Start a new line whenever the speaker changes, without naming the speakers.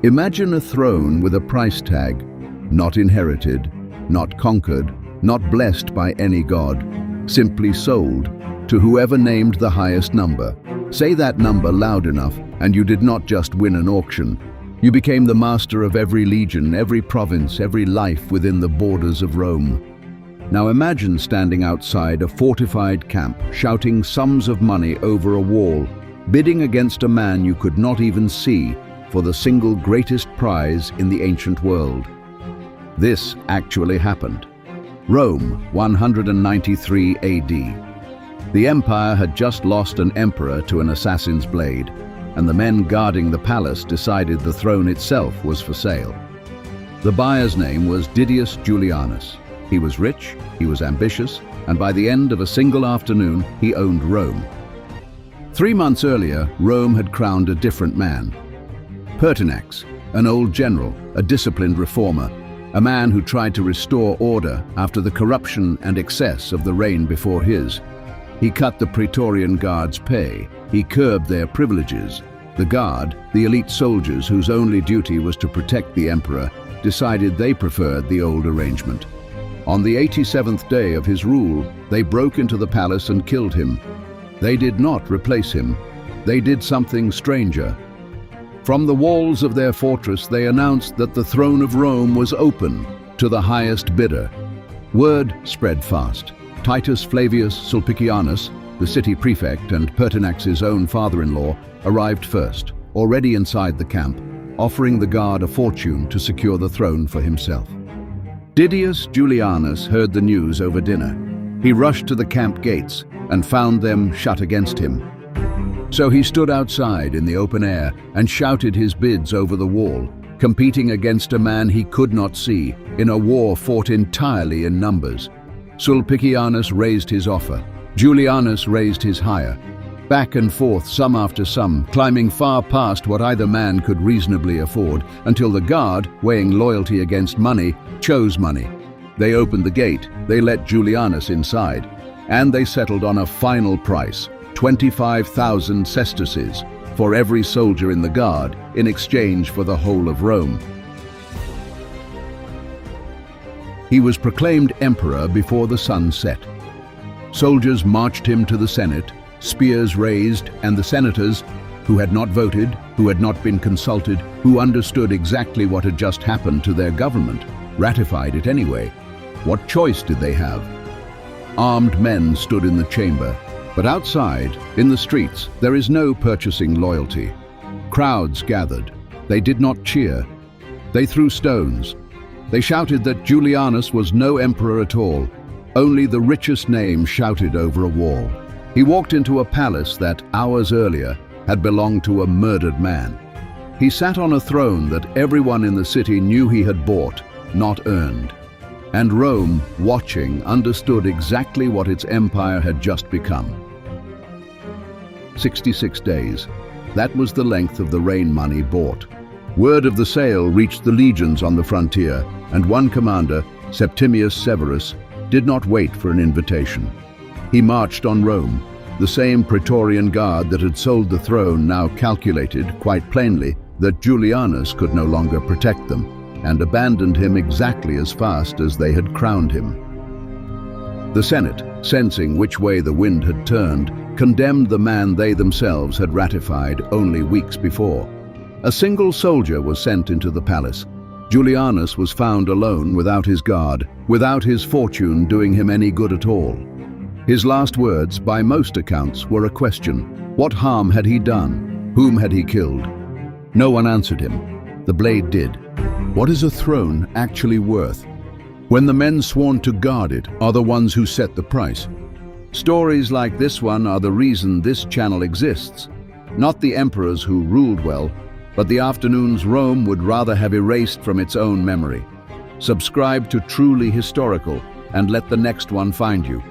Imagine a throne with a price tag, not inherited, not conquered, not blessed by any god, simply sold to whoever named the highest number. Say that number loud enough, and you did not just win an auction. You became the master of every legion, every province, every life within the borders of Rome. Now imagine standing outside a fortified camp, shouting sums of money over a wall, bidding against a man you could not even see for the single greatest prize in the ancient world. This actually happened. Rome, 193 AD. The empire had just lost an emperor to an assassin's blade, and the men guarding the palace decided the throne itself was for sale. The buyer's name was Didius Julianus. He was rich, he was ambitious, and by the end of a single afternoon, he owned Rome. 3 months earlier, Rome had crowned a different man. Pertinax, an old general, a disciplined reformer, a man who tried to restore order after the corruption and excess of the reign before his. He cut the Praetorian Guard's pay. He curbed their privileges. The Guard, the elite soldiers whose only duty was to protect the emperor, decided they preferred the old arrangement. On the 87th day of his rule, they broke into the palace and killed him. They did not replace him. They did something stranger. From the walls of their fortress, they announced that the throne of Rome was open to the highest bidder. Word spread fast. Titus Flavius Sulpicianus, the city prefect and Pertinax's own father-in-law, arrived first, already inside the camp, offering the guard a fortune to secure the throne for himself. Didius Julianus heard the news over dinner. He rushed to the camp gates and found them shut against him. So he stood outside in the open air and shouted his bids over the wall, competing against a man he could not see in a war fought entirely in numbers. Sulpicianus raised his offer. Julianus raised his higher. Back and forth, some after some, climbing far past what either man could reasonably afford, until the guard, weighing loyalty against money, chose money. They opened the gate, they let Julianus inside, and they settled on a final price, 25,000 sesterces, for every soldier in the guard, in exchange for the whole of Rome. He was proclaimed emperor before the sun set. Soldiers marched him to the Senate, spears raised, and the senators, who had not voted, who had not been consulted, who understood exactly what had just happened to their government, ratified it anyway. What choice did they have? Armed men stood in the chamber, but outside, in the streets, there is no purchasing loyalty. Crowds gathered. They did not cheer. They threw stones. They shouted that Julianus was no emperor at all. Only the richest name shouted over a wall. He walked into a palace that, hours earlier, had belonged to a murdered man. He sat on a throne that everyone in the city knew he had bought, not earned. And Rome, watching, understood exactly what its empire had just become. 66 days. That was the length of the reign money bought. Word of the sale reached the legions on the frontier, and one commander, Septimius Severus, did not wait for an invitation. He marched on Rome. The same Praetorian Guard that had sold the throne now calculated, quite plainly, that Julianus could no longer protect them, and abandoned him exactly as fast as they had crowned him. The Senate, sensing which way the wind had turned, condemned the man they themselves had ratified only weeks before. A single soldier was sent into the palace. Julianus was found alone without his guard, without his fortune doing him any good at all. His last words, by most accounts, were a question. What harm had he done? Whom had he killed? No one answered him. The blade did. What is a throne actually worth? When the men sworn to guard it are the ones who set the price. Stories like this one are the reason this channel exists. Not the emperors who ruled well, but the afternoons Rome would rather have erased from its own memory. Subscribe to Truly Historical and let the next one find you.